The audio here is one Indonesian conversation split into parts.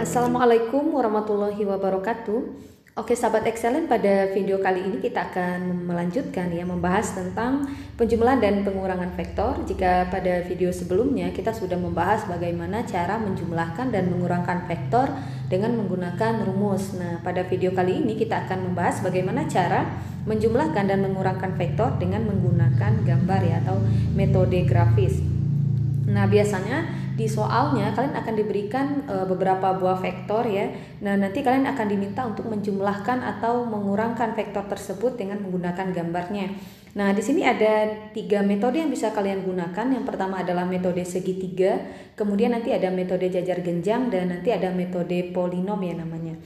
Assalamualaikum warahmatullahi wabarakatuh. Oke sahabat excellent, pada video kali ini kita akan melanjutkan membahas tentang penjumlahan dan pengurangan vektor. Jika pada video sebelumnya kita sudah membahas bagaimana cara menjumlahkan dan mengurangkan vektor dengan menggunakan rumus. Nah, pada video kali ini kita akan membahas bagaimana cara menjumlahkan dan mengurangkan vektor dengan menggunakan gambar atau metode grafis. Nah, biasanya di soalnya kalian akan diberikan beberapa buah vektor ya. Nah, nanti kalian akan diminta untuk menjumlahkan atau mengurangkan vektor tersebut dengan menggunakan gambarnya. Nah, di sini ada 3 metode yang bisa kalian gunakan. Yang pertama adalah metode segitiga, kemudian nanti ada metode jajar genjang, dan nanti ada metode polinom ya namanya.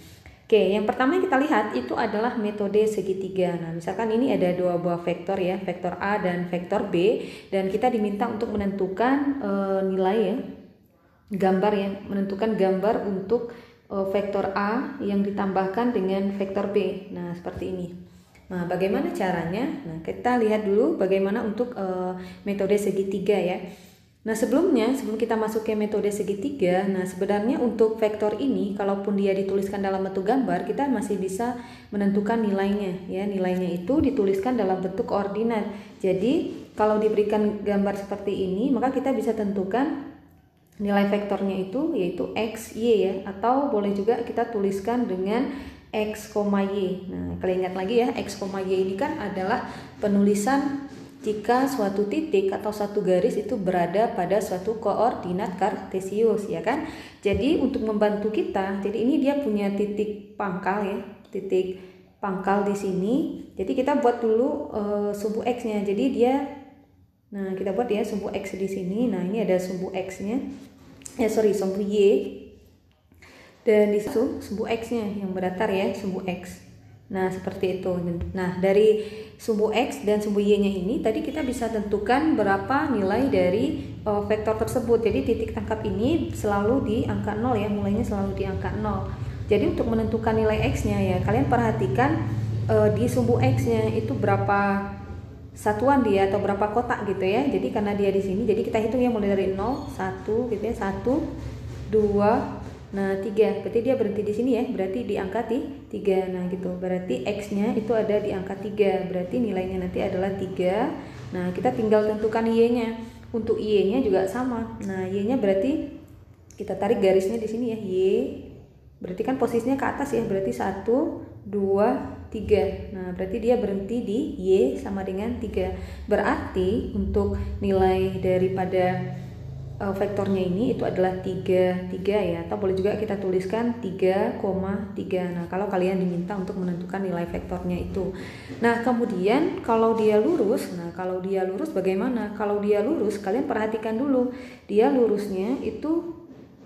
Oke, yang pertama yang kita lihat itu adalah metode segitiga. Nah, misalkan ini ada 2 buah vektor ya, vektor A dan vektor B, dan kita diminta untuk menentukan nilai ya, gambar yang menentukan gambar untuk vektor A yang ditambahkan dengan vektor B. Nah, seperti ini. Nah, bagaimana caranya? Nah, kita lihat dulu bagaimana untuk metode segitiga ya. Nah, sebelum kita masuk ke metode segitiga, nah sebenarnya untuk vektor ini kalaupun dia dituliskan dalam bentuk gambar, kita masih bisa menentukan nilainya ya. Nilainya itu dituliskan dalam bentuk koordinat. Jadi, kalau diberikan gambar seperti ini, maka kita bisa tentukan nilai vektornya itu yaitu x, y ya, atau boleh juga kita tuliskan dengan x, y. Nah, kalian ingat lagi ya, x, y ini kan adalah penulisan jika suatu titik atau satu garis itu berada pada suatu koordinat kartesius ya kan. Jadi untuk membantu kita, jadi ini dia punya titik pangkal ya, titik pangkal di sini. Jadi kita buat dulu sumbu x-nya. Jadi dia, nah kita buat ya sumbu x di sini. Nah, ini ada sumbu x-nya. Sumbu y. Dan di situ sumbu x-nya yang berdatar ya, sumbu x. Nah, seperti itu. Nah, dari sumbu x dan sumbu y-nya ini tadi kita bisa tentukan berapa nilai dari vektor tersebut. Jadi titik tangkap ini selalu di angka 0 ya, mulainya selalu di angka 0. Jadi untuk menentukan nilai x-nya ya, kalian perhatikan di sumbu x-nya itu berapa satuan dia atau berapa kotak gitu ya. Jadi karena dia di sini, jadi kita hitung ya mulai dari 0, 1 gitu ya, 1, 2, nah 3, berarti dia berhenti di sini ya, berarti di angka 3. Nah gitu, berarti x-nya itu ada di angka 3, berarti nilainya nanti adalah 3. Nah, kita tinggal tentukan y-nya. Untuk y-nya juga sama. Nah, y-nya berarti kita tarik garisnya di sini ya, y. Berarti kan posisinya ke atas ya, berarti 1, 2, 3. Nah, berarti dia berhenti di y sama dengan 3. Berarti untuk nilai daripada vektornya ini itu adalah 3 ya, atau boleh juga kita tuliskan 3,3. Nah, kalau kalian diminta untuk menentukan nilai vektornya itu. Nah, kemudian kalau dia lurus, bagaimana? Kalau dia lurus, kalian perhatikan dulu, dia lurusnya itu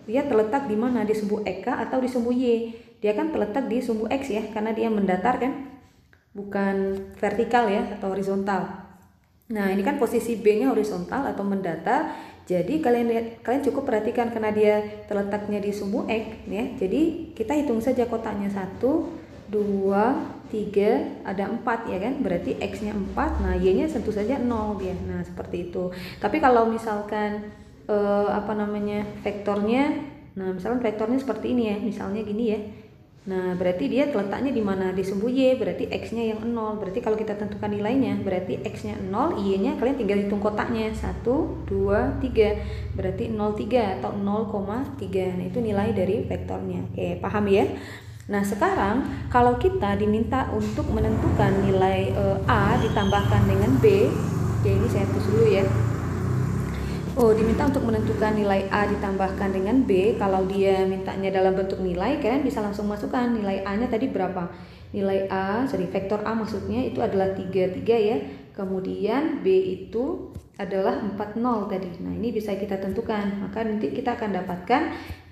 dia terletak di mana? Di sumbu ek atau di sumbu y? Dia kan terletak di sumbu x ya, karena dia mendatar kan, bukan vertikal ya atau horizontal. Nah, ini kan posisi B-nya horizontal atau mendatar. Jadi kalian cukup perhatikan karena dia terletaknya di sumbu x ya. Jadi kita hitung saja kotaknya, 1, 2, 3, ada 4 ya kan. Berarti x-nya 4. Nah, y-nya tentu saja 0 dia. Nah, seperti itu. Tapi kalau misalkan vektornya, nah misalkan vektornya seperti ini ya, misalnya gini ya. Nah, berarti dia terletaknya di mana? Di sumbu y, berarti x-nya yang 0. Berarti kalau kita tentukan nilainya, berarti x-nya 0, y-nya kalian tinggal hitung kotaknya, 1, 2, 3. Berarti 0,3 atau 0,3. Nah, itu nilai dari vektornya. Oke, paham ya? Nah, sekarang kalau kita diminta untuk menentukan nilai A ditambahkan dengan B, oke, ini saya hapus dulu ya. Diminta untuk menentukan nilai A ditambahkan dengan B. Kalau dia mintanya dalam bentuk nilai, kalian bisa langsung masukkan nilai A-nya tadi berapa. Nilai A, vektor A maksudnya itu adalah 3 ya. Kemudian B itu adalah 40 tadi. Nah, ini bisa kita tentukan. Maka nanti kita akan dapatkan,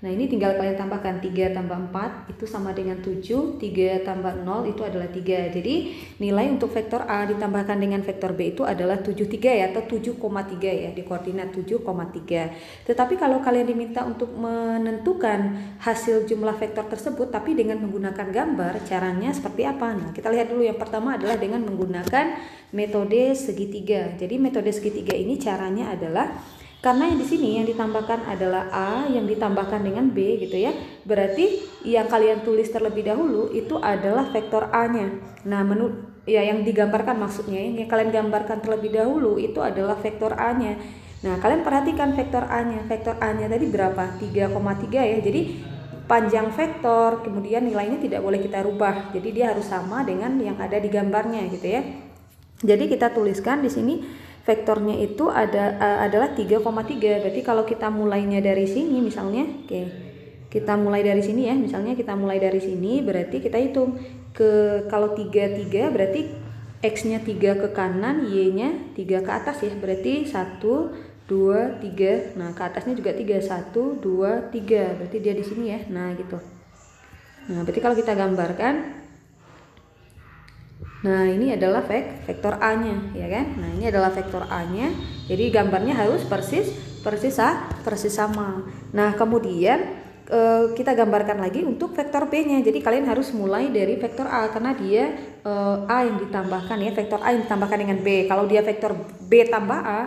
nah ini tinggal kalian tambahkan 3 tambah 4 itu sama dengan 7, 3 tambah 0 itu adalah 3. Jadi nilai untuk vektor A ditambahkan dengan vektor B itu adalah 73 ya, atau 7,3 ya, di koordinat 7,3. Tetapi kalau kalian diminta untuk menentukan hasil jumlah vektor tersebut tapi dengan menggunakan gambar, caranya seperti apa? Nah, kita lihat dulu. Yang pertama adalah dengan menggunakan metode segitiga. Jadi metode segitiga ini caranya adalah karena yang di sini yang ditambahkan adalah A yang ditambahkan dengan B gitu ya. Berarti yang kalian tulis terlebih dahulu itu adalah vektor A-nya. Nah, ya yang digambarkan maksudnya yang kalian gambarkan terlebih dahulu itu adalah vektor A-nya. Nah, kalian perhatikan vektor A-nya. Vektor A-nya tadi berapa? 3,3 ya. Jadi panjang vektor, kemudian nilainya tidak boleh kita rubah. Jadi dia harus sama dengan yang ada di gambarnya gitu ya. Jadi kita tuliskan di sini vektornya itu adalah 3,3. Berarti kalau kita mulainya dari sini misalnya, oke. Kita mulai dari sini ya. Misalnya kita mulai dari sini, berarti kita hitung kalau 3 berarti X-nya 3 ke kanan, Y-nya 3 ke atas ya. Berarti 1 2 3. Nah, ke atasnya juga 3. 1 2 3. Berarti dia di sini ya. Nah, gitu. Nah, berarti kalau kita gambarkan, nah ini adalah vektor A-nya ya kan. Nah, ini adalah vektor A-nya. Jadi gambarnya harus persis sama. Nah, kemudian kita gambarkan lagi untuk vektor B-nya. Jadi kalian harus mulai dari vektor A karena dia A yang ditambahkan ya, vektor A yang ditambahkan dengan B. Kalau dia vektor B tambah A,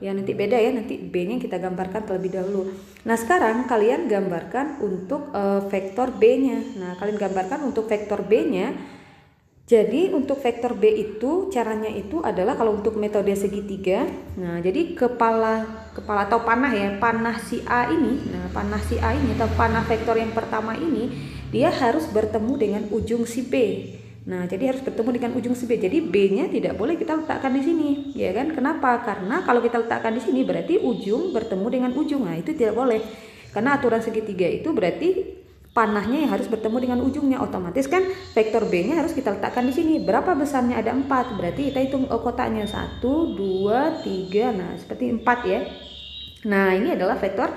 ya nanti beda ya, nanti B-nya kita gambarkan terlebih dahulu. Nah, sekarang kalian gambarkan untuk vektor B-nya. Nah, kalian gambarkan untuk vektor B-nya. Jadi untuk vektor B itu caranya itu adalah kalau untuk metode segitiga. Nah, jadi kepala atau panah ya, panah si A ini. Nah, panah si A ini atau panah vektor yang pertama ini dia harus bertemu dengan ujung si B. Nah, jadi harus bertemu dengan ujung si B. Jadi B-nya tidak boleh kita letakkan di sini, ya kan? Kenapa? Karena kalau kita letakkan di sini berarti ujung bertemu dengan ujung. Nah, itu tidak boleh. Karena aturan segitiga itu berarti panahnya yang harus bertemu dengan ujungnya, otomatis kan vektor B-nya harus kita letakkan di sini. Berapa besarnya? Ada 4. Berarti kita hitung kotaknya 1 2 3. Nah, seperti 4 ya. Nah, ini adalah vektor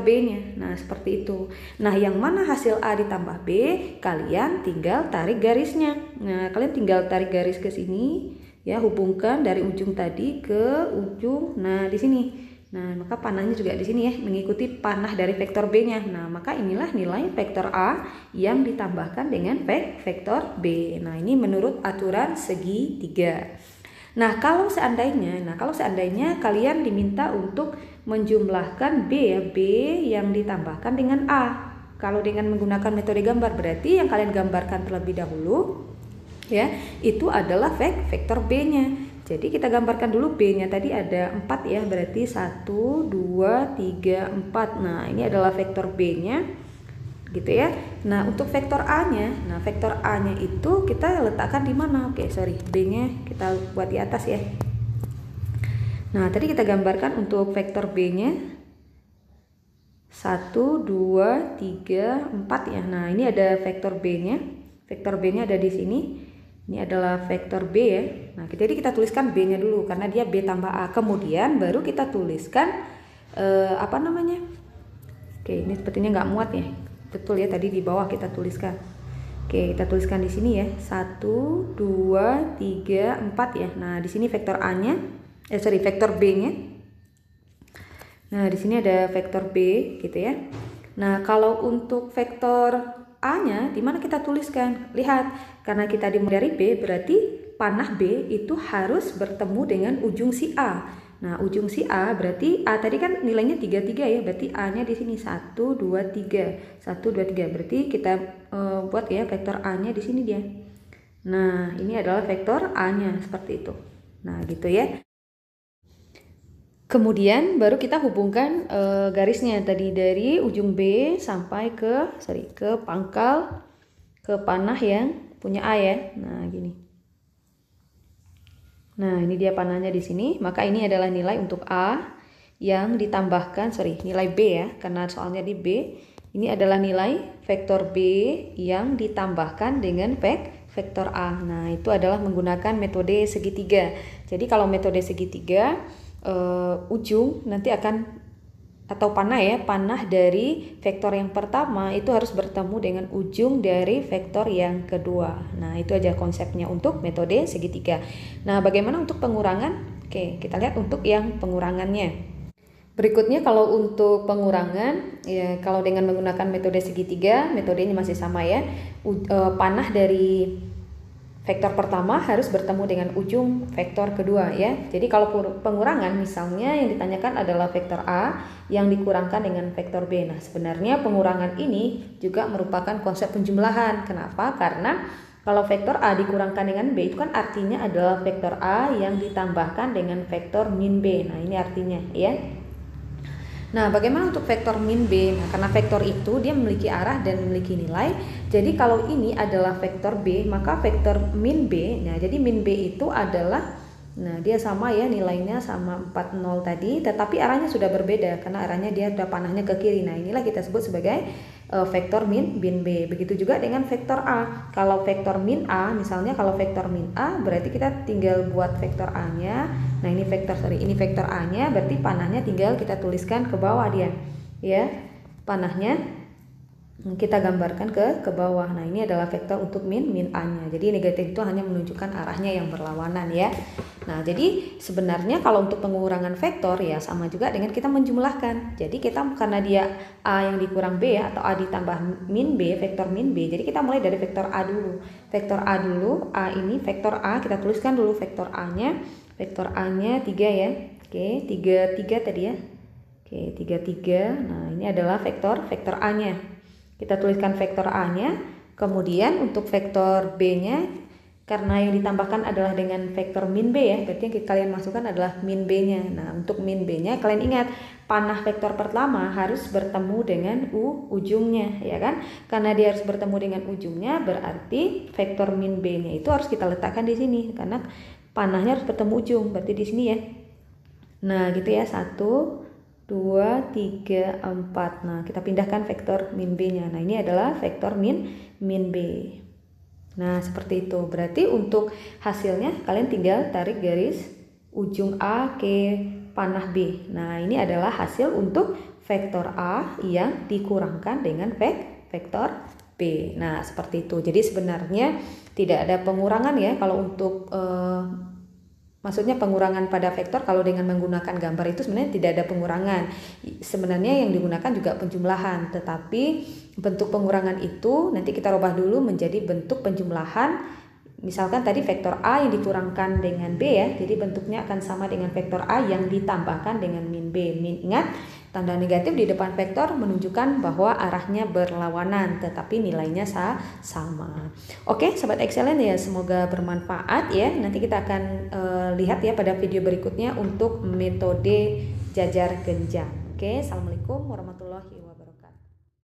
B-nya. Nah, seperti itu. Nah, yang mana hasil A ditambah B, kalian tinggal tarik garisnya. Nah, kalian tinggal tarik garis ke sini ya, hubungkan dari ujung tadi ke ujung. Nah, di sini. Nah, maka panahnya juga di sini ya, mengikuti panah dari vektor B-nya. Nah, maka inilah nilai vektor A yang ditambahkan dengan vektor B. Nah, ini menurut aturan segitiga. Nah, kalau seandainya kalian diminta untuk menjumlahkan B ya, B yang ditambahkan dengan A. Kalau dengan menggunakan metode gambar, berarti yang kalian gambarkan terlebih dahulu ya, itu adalah vektor B-nya. Jadi kita gambarkan dulu B-nya tadi ada 4 ya, berarti 1 2 3 4. Nah, ini adalah vektor B-nya gitu ya. Nah, untuk vektor A-nya, nah vektor A-nya itu kita letakkan di mana? Oke, sorry, B-nya kita buat di atas ya. Nah, tadi kita gambarkan untuk vektor B-nya 1 2 3 4 ya. Nah, ini ada vektor B-nya. Vektor B-nya ada di sini. Ini adalah vektor B ya. Nah, jadi kita tuliskan B-nya dulu karena dia B tambah A. Kemudian baru kita tuliskan apa namanya? Oke, ini sepertinya nggak muat ya. Betul ya, tadi di bawah kita tuliskan. Oke, kita tuliskan di sini ya. 1 2 3 4 ya. Nah, di sini vektor A-nya, vektor B-nya. Nah, di sini ada vektor B gitu ya. Nah, kalau untuk vektor A-nya di mana kita tuliskan? Lihat, karena kita dimulai dari B, berarti panah B itu harus bertemu dengan ujung si A. Nah, ujung si A berarti A tadi kan nilainya 33 ya, berarti A-nya di sini 1 2 3. 1 2 3. Berarti kita buat ya vektor A-nya di sini dia. Nah, ini adalah vektor A-nya seperti itu. Nah, gitu ya. Kemudian baru kita hubungkan garisnya tadi dari ujung B sampai ke pangkal ke panah yang punya A ya. Nah, gini. Nah, ini dia panahnya di sini. Maka ini adalah nilai untuk A yang ditambahkan, nilai B ya, karena soalnya di B. Ini adalah nilai vektor B yang ditambahkan dengan vektor A. Nah, itu adalah menggunakan metode segitiga. Jadi kalau metode segitiga, ujung nanti akan atau panah dari vektor yang pertama itu harus bertemu dengan ujung dari vektor yang kedua. Nah, itu aja konsepnya untuk metode segitiga. Nah, bagaimana untuk pengurangan? Oke, kita lihat untuk yang pengurangannya. Berikutnya kalau untuk pengurangan ya, kalau dengan menggunakan metode segitiga, metodenya masih sama ya. Panah dari vektor pertama harus bertemu dengan ujung vektor kedua ya. Jadi kalau pengurangan misalnya yang ditanyakan adalah vektor A yang dikurangkan dengan vektor B. Nah, sebenarnya pengurangan ini juga merupakan konsep penjumlahan. Kenapa? Karena kalau vektor A dikurangkan dengan B itu kan artinya adalah vektor A yang ditambahkan dengan vektor min B. Nah, ini artinya ya. Nah, bagaimana untuk vektor min B? Nah, karena vektor itu dia memiliki arah dan memiliki nilai. Jadi kalau ini adalah vektor B, maka vektor min B, nah jadi min B itu adalah, nah dia sama ya, nilainya sama 40 tadi, tetapi arahnya sudah berbeda karena arahnya dia udah panahnya ke kiri. Nah, inilah kita sebut sebagai vektor min B. Begitu juga dengan vektor A. Kalau vektor min A, misalnya kalau vektor min A berarti kita tinggal buat vektor A-nya. Nah, ini vektor A-nya, berarti panahnya tinggal kita tuliskan ke bawah dia. Ya. Panahnya kita gambarkan ke bawah. Nah, ini adalah vektor untuk min A-nya. Jadi negatif itu hanya menunjukkan arahnya yang berlawanan ya. Nah, jadi sebenarnya kalau untuk pengurangan vektor ya sama juga dengan kita menjumlahkan. Jadi kita karena dia A yang dikurang B ya, atau A ditambah min B, vektor min B. Jadi kita mulai dari vektor A dulu. Vektor A dulu, A ini vektor A, kita tuliskan dulu vektor A-nya. Vektor A-nya 3 ya. Oke, 3 tadi ya. Oke, 3. Nah, ini adalah vektor A-nya. Kita tuliskan vektor A-nya. Kemudian untuk vektor B-nya, karena yang ditambahkan adalah dengan vektor min B ya, berarti yang kalian masukkan adalah min B-nya. Nah, untuk min B-nya kalian ingat, panah vektor pertama harus bertemu dengan ujungnya, ya kan? Karena dia harus bertemu dengan ujungnya, berarti vektor min B-nya itu harus kita letakkan di sini, karena panahnya harus bertemu ujung, berarti di sini ya. Nah, gitu ya, 1, 2, 3, 4. Nah, kita pindahkan vektor min B-nya. Nah, ini adalah vektor min B. Nah, seperti itu. Berarti untuk hasilnya kalian tinggal tarik garis ujung A ke panah B. Nah, ini adalah hasil untuk vektor A yang dikurangkan dengan vektor B. Nah, seperti itu. Jadi sebenarnya tidak ada pengurangan ya kalau untuk maksudnya pengurangan pada vektor kalau dengan menggunakan gambar itu sebenarnya tidak ada pengurangan. Sebenarnya yang digunakan juga penjumlahan, tetapi bentuk pengurangan itu nanti kita rubah dulu menjadi bentuk penjumlahan. Misalkan tadi vektor A yang dikurangkan dengan B ya, jadi bentuknya akan sama dengan vektor A yang ditambahkan dengan min B. Ingat, tanda negatif di depan vektor menunjukkan bahwa arahnya berlawanan, tetapi nilainya sama. Oke, Sobat Excellent ya, semoga bermanfaat ya. Nanti kita akan lihat ya pada video berikutnya untuk metode jajar genjang. Oke, Assalamualaikum warahmatullahi wabarakatuh.